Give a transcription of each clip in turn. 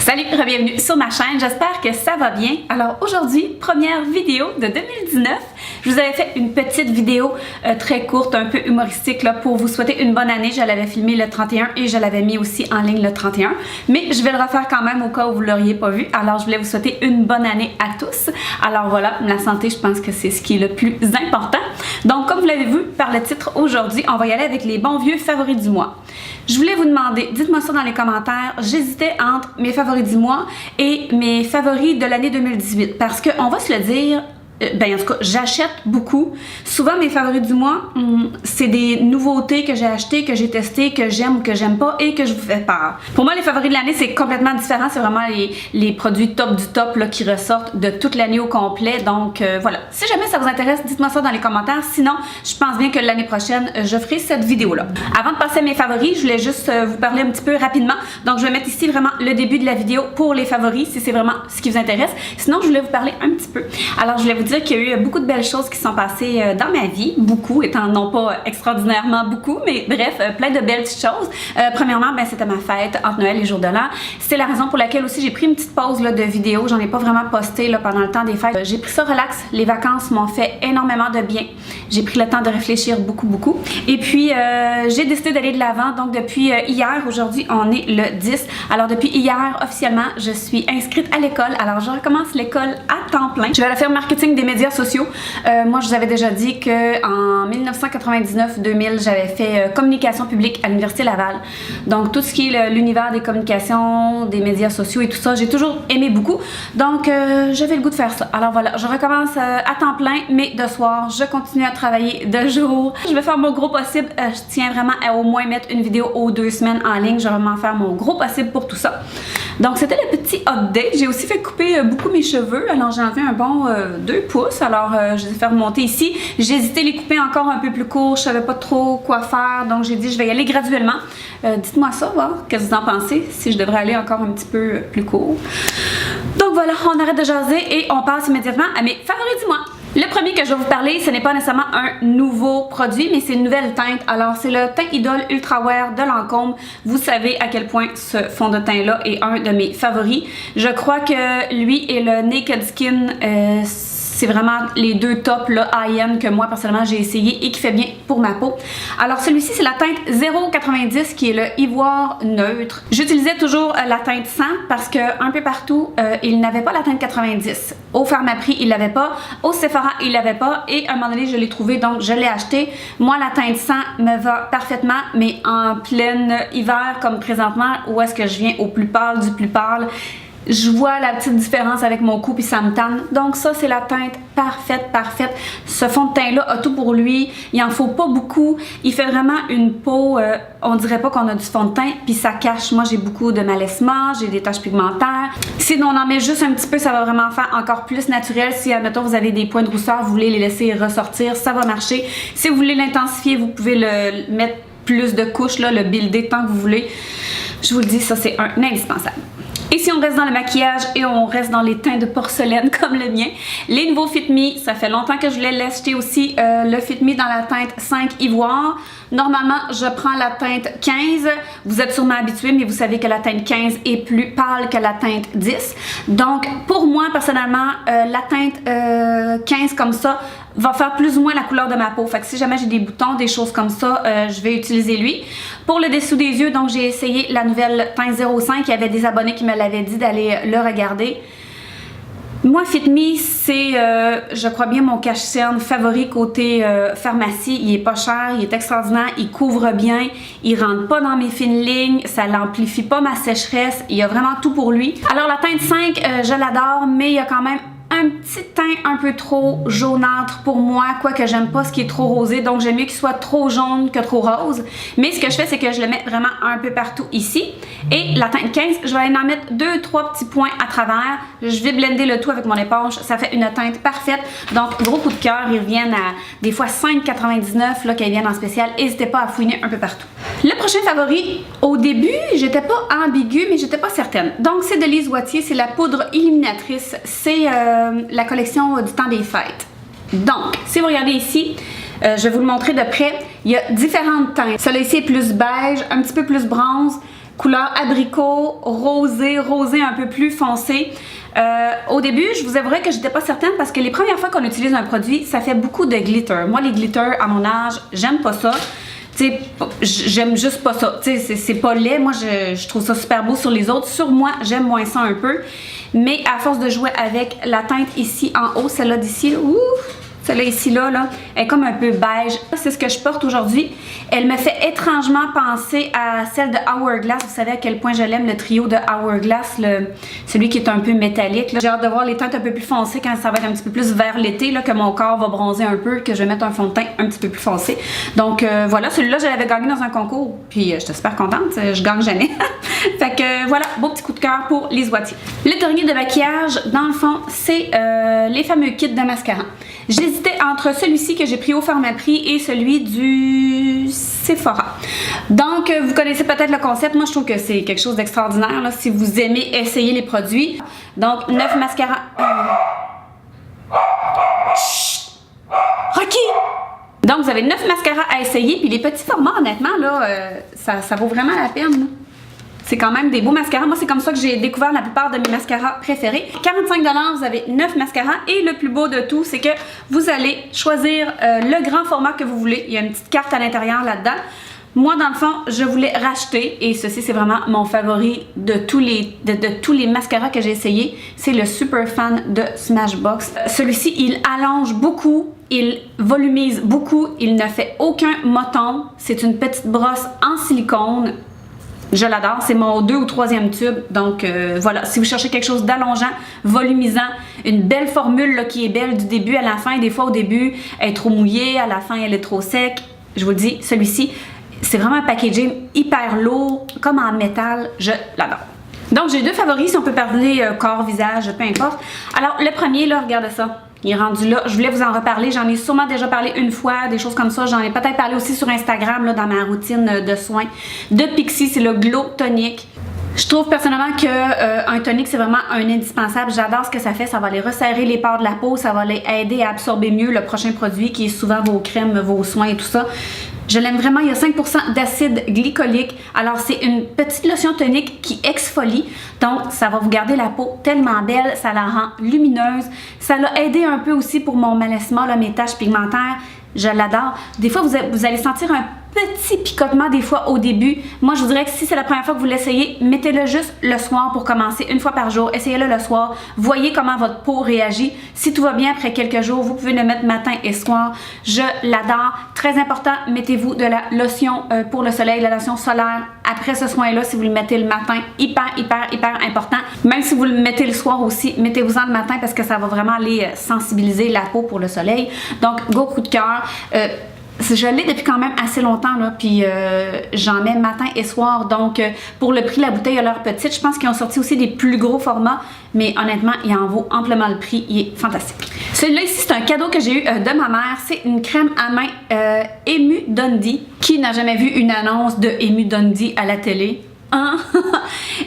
Salut, bienvenue sur ma chaîne, j'espère que ça va bien. Alors aujourd'hui, première vidéo de 2019. Je vous avais fait une petite vidéo très courte, un peu humoristique là, pour vous souhaiter une bonne année. Je l'avais filmée le 31 et je l'avais mis aussi en ligne le 31. Mais je vais le refaire quand même au cas où vous ne l'auriez pas vu. Alors je voulais vous souhaiter une bonne année à tous. Alors voilà, la santé, je pense que c'est ce qui est le plus important. Donc comme vous l'avez vu par le titre, aujourd'hui, on va y aller avec les bons vieux favoris du mois. Je voulais vous demander, dites-moi ça dans les commentaires, j'hésitais entre mes favoris du mois et mes favoris de l'année 2018 parce qu'on va se le dire, ben en tout cas, j'achète beaucoup. Souvent, mes favoris du mois, c'est des nouveautés que j'ai achetées, que j'ai testées, que j'aime ou que j'aime pas et que je vous fais part. Pour moi, les favoris de l'année, c'est complètement différent. C'est vraiment les produits top du top là, qui ressortent de toute l'année au complet. Donc, voilà. Si jamais ça vous intéresse, dites-moi ça dans les commentaires. Sinon, je pense bien que l'année prochaine, je ferai cette vidéo-là. Avant de passer à mes favoris, je voulais juste vous parler un petit peu rapidement. Donc, je vais mettre ici vraiment le début de la vidéo pour les favoris, si c'est vraiment ce qui vous intéresse. Sinon, je voulais vous parler un petit peu. Alors, je voulais vous dire qu'il y a eu beaucoup de belles choses qui sont passées dans ma vie, beaucoup étant non pas extraordinairement beaucoup, mais bref, plein de belles petites choses. Premièrement, ben, c'était ma fête entre Noël et le jour de l'an. C'est la raison pour laquelle aussi j'ai pris une petite pause là, de vidéo. J'en ai pas vraiment posté là, pendant le temps des fêtes. J'ai pris ça relax. Les vacances m'ont fait énormément de bien. J'ai pris le temps de réfléchir beaucoup. Et puis, j'ai décidé d'aller de l'avant. Donc, depuis hier, aujourd'hui, on est le 10. Alors, depuis hier, officiellement, je suis inscrite à l'école. Alors, je recommence l'école à temps plein. Je vais aller faire marketing des médias sociaux. Moi, je vous avais déjà dit qu'en 1999-2000, j'avais fait communication publique à l'Université Laval. Donc, tout ce qui est l'univers des communications, des médias sociaux et tout ça, j'ai toujours aimé beaucoup. Donc, j'avais le goût de faire ça. Alors voilà, je recommence à temps plein, mais de soir, je continue à travailler de jour. Je vais faire mon gros possible. Je tiens vraiment à au moins mettre une vidéo aux 2 semaines en ligne. Je vais vraiment faire mon gros possible pour tout ça. Donc, c'était le petit update. J'ai aussi fait couper beaucoup mes cheveux. Alors, j'ai enlevé un bon 2 pouces. Alors, je les ai fait remonter ici. J'ai hésité à les couper encore un peu plus court. Je savais pas trop quoi faire. Donc, j'ai dit, je vais y aller graduellement. Dites-moi ça, voir, qu'est-ce que vous en pensez, si je devrais aller encore un petit peu plus court. Donc, voilà, on arrête de jaser et on passe immédiatement à mes favoris du mois. Le premier que je vais vous parler, ce n'est pas nécessairement un nouveau produit, mais c'est une nouvelle teinte. Alors, c'est le teint Idol Ultra Wear de Lancôme. Vous savez à quel point ce fond de teint-là est un de mes favoris. Je crois que lui et le Naked Skin, c'est vraiment les deux tops high-end que moi personnellement j'ai essayé et qui fait bien pour ma peau. Alors celui-ci c'est la teinte 0,90 qui est le ivoire neutre. J'utilisais toujours la teinte 100 parce que un peu partout il n'avait pas la teinte 90. Au Pharmaprix il l'avait pas, au Sephora il l'avait pas et à un moment donné je l'ai trouvé donc je l'ai acheté. Moi la teinte 100 me va parfaitement mais en plein hiver comme présentement où est-ce que je viens au plus pâle du plus pâle. Je vois la petite différence avec mon cou puis ça me tanne. Donc ça, c'est la teinte parfaite. Ce fond de teint-là a tout pour lui. Il en faut pas beaucoup. Il fait vraiment une peau, on dirait pas qu'on a du fond de teint puis ça cache. Moi, j'ai beaucoup de malaisement, j'ai des taches pigmentaires. Si on en met juste un petit peu, ça va vraiment faire encore plus naturel. Si, admettons, vous avez des points de rousseur, vous voulez les laisser ressortir, ça va marcher. Si vous voulez l'intensifier, vous pouvez le mettre plus de couches, là, le builder tant que vous voulez. Je vous le dis, ça, c'est un indispensable. Et si on reste dans le maquillage et on reste dans les teints de porcelaine comme le mien, les nouveaux Fit Me, ça fait longtemps que je voulais l'acheter aussi, le Fit Me dans la teinte 5 ivoire. Normalement, je prends la teinte 15. Vous êtes sûrement habitués, mais vous savez que la teinte 15 est plus pâle que la teinte 10. Donc, pour moi, personnellement, la teinte 15 comme ça va faire plus ou moins la couleur de ma peau. Fait que si jamais j'ai des boutons, des choses comme ça, je vais utiliser lui. Pour le dessous des yeux, donc j'ai essayé la nouvelle teinte 05. Il y avait des abonnés qui me l'avaient dit d'aller le regarder. Moi, Fit Me, c'est, je crois bien, mon cache-cerne favori côté pharmacie. Il est pas cher, il est extraordinaire, il couvre bien, il rentre pas dans mes fines lignes, ça l'amplifie pas ma sécheresse, il y a vraiment tout pour lui. Alors la teinte 5, je l'adore, mais il y a quand même un petit teint un peu trop jaunâtre pour moi, quoique j'aime pas ce qui est trop rosé, donc j'aime mieux qu'il soit trop jaune que trop rose. Mais ce que je fais, c'est que je le mets vraiment un peu partout ici. Et la teinte 15, je vais aller en mettre 2-3 petits points à travers. Je vais blender le tout avec mon éponge, ça fait une teinte parfaite. Donc gros coup de cœur, ils reviennent à des fois 5,99 là, qu'ils viennent en spécial. N'hésitez pas à fouiner un peu partout. Le prochain favori, au début, j'étais pas ambiguë, mais j'étais pas certaine. Donc c'est de Lise Wattier, c'est la poudre illuminatrice. C'est la collection du temps des fêtes. Donc, si vous regardez ici, je vais vous le montrer de près. Il y a différentes teintes. Celui-ci est plus beige, un petit peu plus bronze. couleur abricot, rosé un peu plus foncé. Au début, je vous avouerai que j'étais pas certaine parce que les premières fois qu'on utilise un produit, ça fait beaucoup de glitter. Moi, les glitters, à mon âge, j'aime pas ça. Tu sais, j'aime juste pas ça. Tu sais, c'est pas laid. Moi, je trouve ça super beau sur les autres. Sur moi, j'aime moins ça un peu. Mais à force de jouer avec la teinte ici en haut, celle-là d'ici, ouh! Celle-là ici, là, elle est comme un peu beige. C'est ce que je porte aujourd'hui. Elle me fait étrangement penser à celle de Hourglass. Vous savez à quel point je l'aime, le trio de Hourglass, celui qui est un peu métallique. J'ai hâte de voir les teintes un peu plus foncées quand ça va être un petit peu plus vers l'été, que mon corps va bronzer un peu, que je vais mettre un fond de teint un petit peu plus foncé. Donc voilà, celui-là, je l'avais gagné dans un concours. Puis j'étais super contente, je gagne jamais. Fait que voilà, beau petit coup de cœur pour les oitiers. Le dernier de maquillage, dans le fond, c'est les fameux kits de mascara. J'hésitais entre celui-ci que j'ai pris au Pharmaprix et celui du Sephora. Donc, vous connaissez peut-être le concept. Moi, je trouve que c'est quelque chose d'extraordinaire si vous aimez essayer les produits. Donc, 9 mascaras. Chut! Rocky! Donc, vous avez 9 mascaras à essayer. Puis les petits formats, honnêtement, là, ça vaut vraiment la peine. Là. C'est quand même des beaux mascaras. Moi, c'est comme ça que j'ai découvert la plupart de mes mascaras préférés. 45 $, vous avez 9 mascaras. Et le plus beau de tout, c'est que vous allez choisir le grand format que vous voulez. Il y a une petite carte à l'intérieur là-dedans. Moi, dans le fond, je voulais racheter, et ceci, c'est vraiment mon favori de tous les mascaras que j'ai essayé. C'est le Super Fan de Smashbox. Celui-ci, il allonge beaucoup. Il volumise beaucoup. Il ne fait aucun moton. C'est une petite brosse en silicone. Je l'adore, c'est mon 2 ou 3e tube, donc voilà, si vous cherchez quelque chose d'allongeant, volumisant, une belle formule là, qui est belle du début à la fin, des fois au début elle est trop mouillée, à la fin elle est trop sec, je vous le dis, celui-ci, c'est vraiment un packaging hyper lourd, comme en métal, je l'adore. Donc j'ai 2 favoris, si on peut parler corps, visage, peu importe. Alors le premier, là, regardez ça. Il est rendu là. Je voulais vous en reparler. J'en ai sûrement déjà parlé une fois, des choses comme ça. J'en ai peut-être parlé aussi sur Instagram, là, dans ma routine de soins de Pixi. C'est le Glow Tonic. Je trouve personnellement qu'un tonic, c'est vraiment un indispensable. J'adore ce que ça fait. Ça va aller resserrer les pores de la peau. Ça va aller aider à absorber mieux le prochain produit qui est souvent vos crèmes, vos soins et tout ça. Je l'aime vraiment, il y a 5% d'acide glycolique. Alors, c'est une petite lotion tonique qui exfolie. Donc, ça va vous garder la peau tellement belle, ça la rend lumineuse. Ça l'a aidé un peu aussi pour mon malaisement, là, mes taches pigmentaires. Je l'adore. Des fois, vous allez sentir un petit picotement des fois au début. Moi, je vous dirais que si c'est la première fois que vous l'essayez, mettez-le juste le soir pour commencer, une fois par jour. Essayez-le le soir. Voyez comment votre peau réagit. Si tout va bien après quelques jours, vous pouvez le mettre matin et soir. Je l'adore. Très important, mettez-vous de la lotion pour le soleil, la lotion solaire après ce soin-là. Si vous le mettez le matin, hyper important. Même si vous le mettez le soir aussi, mettez-vous-en le matin parce que ça va vraiment aller sensibiliser la peau pour le soleil. Donc, go coup de cœur. Je l'ai depuis quand même assez longtemps, là, puis j'en mets matin et soir. Donc, pour le prix de la bouteille à l'heure petite, je pense qu'ils ont sorti aussi des plus gros formats, mais honnêtement, il en vaut amplement le prix. Il est fantastique. Celui-là ici, c'est un cadeau que j'ai eu de ma mère. C'est une crème à main Emu Dundee. Qui n'a jamais vu une annonce de Emu Dundee à la télé? Hein?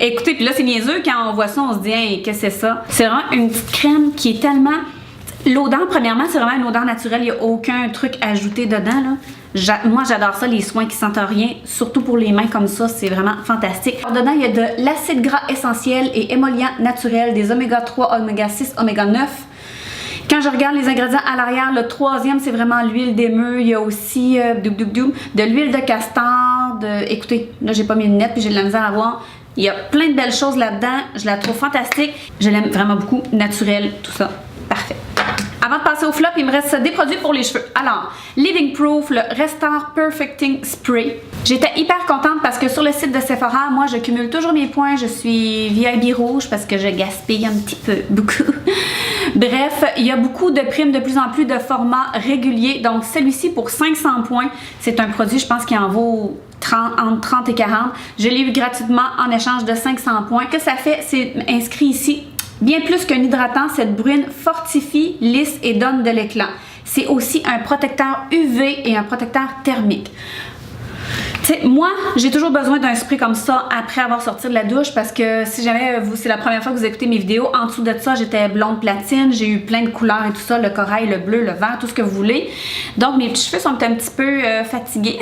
Écoutez, puis là, c'est niaiseux. Quand on voit ça, on se dit, hey, qu'est-ce que c'est ça? C'est vraiment une petite crème qui est tellement... L'odeur, premièrement, c'est vraiment une odeur naturelle. Il n'y a aucun truc ajouté dedans, là. Moi, j'adore ça, les soins qui sentent rien, surtout pour les mains comme ça, c'est vraiment fantastique. Alors, dedans, il y a de l'acide gras essentiel et émollient naturel, des oméga 3, oméga 6, oméga 9. Quand je regarde les ingrédients à l'arrière, le 3e, c'est vraiment l'huile d'émeu. Il y a aussi de l'huile de castor. Écoutez, là, j'ai pas mis une lunettes puis j'ai de la misère à voir. Il y a plein de belles choses là-dedans. Je la trouve fantastique. Je l'aime vraiment beaucoup. Naturel, tout ça. Parfait. Avant de passer au flop, il me reste des produits pour les cheveux. Alors, Living Proof, le Restore Perfecting Spray. J'étais hyper contente parce que sur le site de Sephora, moi, je cumule toujours mes points. Je suis VIP rouge parce que je gaspille un petit peu, beaucoup. Bref, il y a beaucoup de primes, de plus en plus de formats réguliers. Donc, celui-ci, pour 500 points, c'est un produit, je pense, qui en vaut... entre 30 et 40. Je l'ai eu gratuitement en échange de 500 points. Ce que ça fait, c'est inscrit ici. Bien plus qu'un hydratant, cette bruine fortifie, lisse et donne de l'éclat. C'est aussi un protecteur UV et un protecteur thermique. Tu sais, moi, j'ai toujours besoin d'un spray comme ça après avoir sorti de la douche parce que si jamais c'est la première fois que vous écoutez mes vidéos, en dessous de ça, j'étais blonde platine, j'ai eu plein de couleurs et tout ça, le corail, le bleu, le vert, tout ce que vous voulez. Donc, mes petits cheveux sont un petit peu fatigués.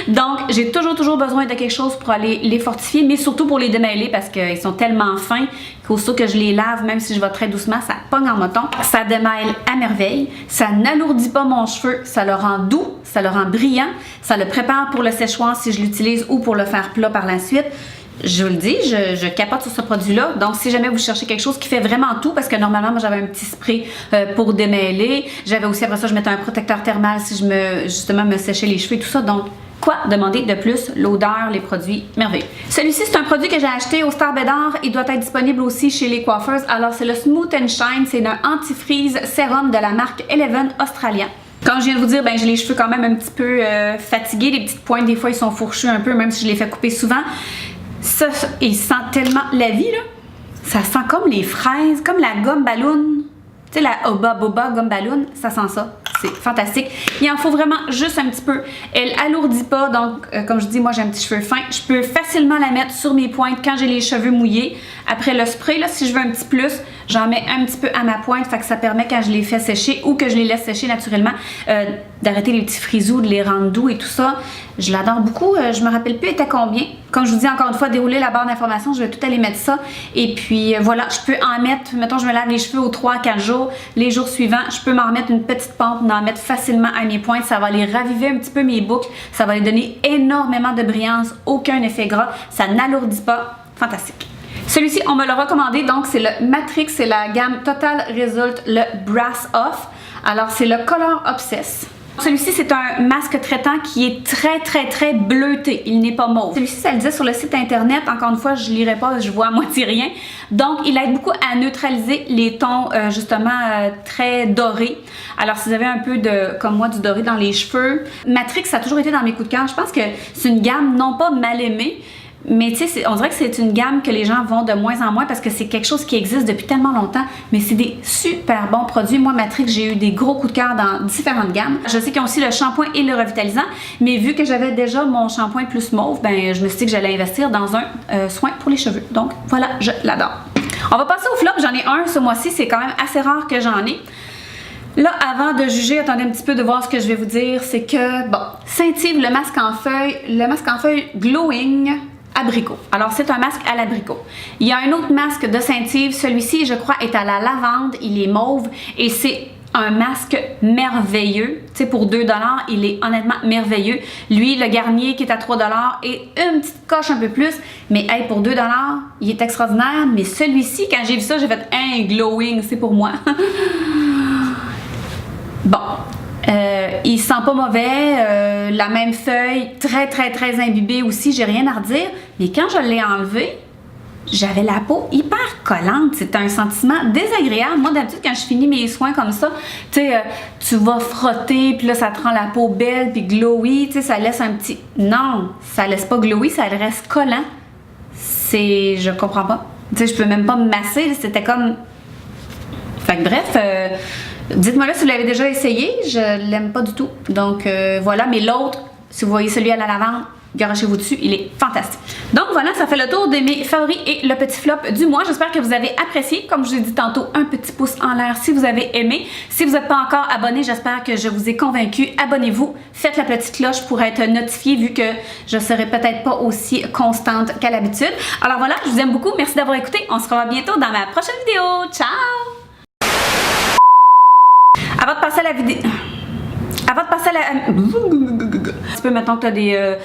Donc, j'ai toujours besoin de quelque chose pour aller les fortifier, mais surtout pour les démêler parce qu'ils sont tellement fins qu'aussitôt que je les lave, même si je vais très doucement, ça pogne en moton. Ça démêle à merveille, ça n'alourdit pas mon cheveu, ça le rend doux, ça le rend brillant, ça le prépare pour le séchoir si je l'utilise ou pour le faire plat par la suite. Je vous le dis, je capote sur ce produit-là. Donc, si jamais vous cherchez quelque chose qui fait vraiment tout, parce que normalement, moi, j'avais un petit spray pour démêler. J'avais aussi, après ça, je mettais un protecteur thermal si je justement, me séchais les cheveux et tout ça. Donc, quoi demander de plus? L'odeur, les produits, merveilleux. Celui-ci, c'est un produit que j'ai acheté au Star Bédard. Il doit être disponible aussi chez les coiffeuses. Alors, c'est le Smooth and Shine. C'est un anti-freeze sérum de la marque Eleven australien. Comme je viens de vous dire, ben, j'ai les cheveux quand même un petit peu fatigués. Les petites pointes, des fois, ils sont fourchus un peu, même si je les fais couper souvent. Ça, il sent tellement la vie, là. Ça sent comme les fraises, comme la gomme ballon. Tu sais, la Oba Boba gomme ballon, ça sent ça. C'est fantastique. Il en faut vraiment juste un petit peu. Elle alourdit pas, donc comme je dis, moi j'ai un petit cheveu fin. Je peux facilement la mettre sur mes pointes quand j'ai les cheveux mouillés. Après le spray, là, si je veux un petit plus, j'en mets un petit peu à ma pointe, fait que ça permet quand je les fais sécher ou que je les laisse sécher naturellement, d'arrêter les petits frisous, de les rendre doux et tout ça. Je l'adore beaucoup. Je me rappelle plus était combien. Comme je vous dis encore une fois, dérouler la barre d'informations, je vais tout aller mettre ça. Et puis voilà, je peux en mettre, mettons je me lave les cheveux aux 3-4 jours. Les jours suivants, je peux m'en remettre une petite pompe, en mettre facilement à mes pointes. Ça va les raviver un petit peu mes boucles. Ça va les donner énormément de brillance. Aucun effet gras. Ça n'alourdit pas. Fantastique. Celui-ci, on me l'a recommandé, donc c'est le Matrix, c'est la gamme Total Result, le Brass Off. Alors, c'est le Color Obsess. Celui-ci, c'est un masque traitant qui est très bleuté. Il n'est pas mauve. Celui-ci, ça le disait sur le site internet. Encore une fois, je ne lirai pas, je vois à moitié rien. Donc, il aide beaucoup à neutraliser les tons, justement, très dorés. Alors, si vous avez un peu de, comme moi, du doré dans les cheveux, Matrix, ça a toujours été dans mes coups de cœur. Je pense que c'est une gamme non pas mal aimée, mais tu sais, on dirait que c'est une gamme que les gens vont de moins en moins parce que c'est quelque chose qui existe depuis tellement longtemps, mais c'est des super bons produits. Moi, Matrix, j'ai eu des gros coups de cœur dans différentes gammes. Je sais qu'ils ont aussi le shampoing et le revitalisant, mais vu que j'avais déjà mon shampoing plus mauve, ben je me suis dit que j'allais investir dans un soin pour les cheveux. Donc voilà, je l'adore. On va passer au flop. J'en ai un ce mois-ci, c'est quand même assez rare que j'en ai. Là, avant de juger, attendez un petit peu de voir ce que je vais vous dire, c'est que, bon, Scintive, le masque en feuille Glowing abricot. Alors, c'est un masque à l'abricot. Il y a un autre masque de Scintive. Celui-ci, je crois, est à la lavande. Il est mauve et c'est un masque merveilleux. Tu sais, pour 2 $, il est honnêtement merveilleux. Lui, le Garnier qui est à 3 $ et une petite coche un peu plus. Mais hey, pour 2 $, il est extraordinaire. Mais celui-ci, quand j'ai vu ça, j'ai fait un glowing, c'est pour moi. Bon. Il sent pas mauvais, la même feuille, très imbibée aussi, j'ai rien à redire. Mais quand je l'ai enlevé, j'avais la peau hyper collante. C'était un sentiment désagréable. Moi, d'habitude, quand je finis mes soins comme ça, tu sais, tu vas frotter, puis là, ça te rend la peau belle, puis glowy, tu sais, ça laisse un petit... Non, ça laisse pas glowy, ça reste collant. C'est... Je comprends pas. Tu sais, je peux même pas me masser, c'était comme... Fait que bref... dites-moi là si vous l'avez déjà essayé, je l'aime pas du tout. Donc voilà, mais l'autre, si vous voyez celui à la lavande, garochez-vous dessus, il est fantastique. Donc voilà, ça fait le tour de mes favoris et le petit flop du mois. J'espère que vous avez apprécié. Comme je vous ai dit tantôt, un petit pouce en l'air si vous avez aimé. Si vous n'êtes pas encore abonné, j'espère que je vous ai convaincu. Abonnez-vous, faites la petite cloche pour être notifié vu que je serai peut-être pas aussi constante qu'à l'habitude. Alors voilà, je vous aime beaucoup. Merci d'avoir écouté. On se revoit bientôt dans ma prochaine vidéo. Ciao! Avant de passer à la vidéo... Avant de passer à la... Tu peux, maintenant que tu as des...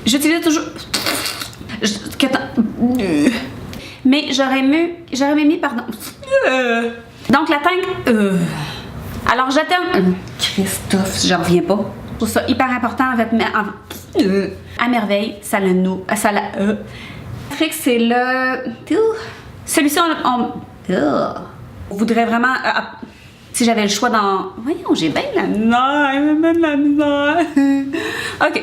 J'utilise toujours... Mais j'aurais mis, pardon... Donc la teinte... Alors j'attends... Christophe, j'en reviens pas. Je trouve ça hyper important avec... À merveille, ça le nous... Ça la... Matrix, c'est le... Celui-ci, on voudrait vraiment... si j'avais le choix dans... Voyons, j'ai bien la misère. OK.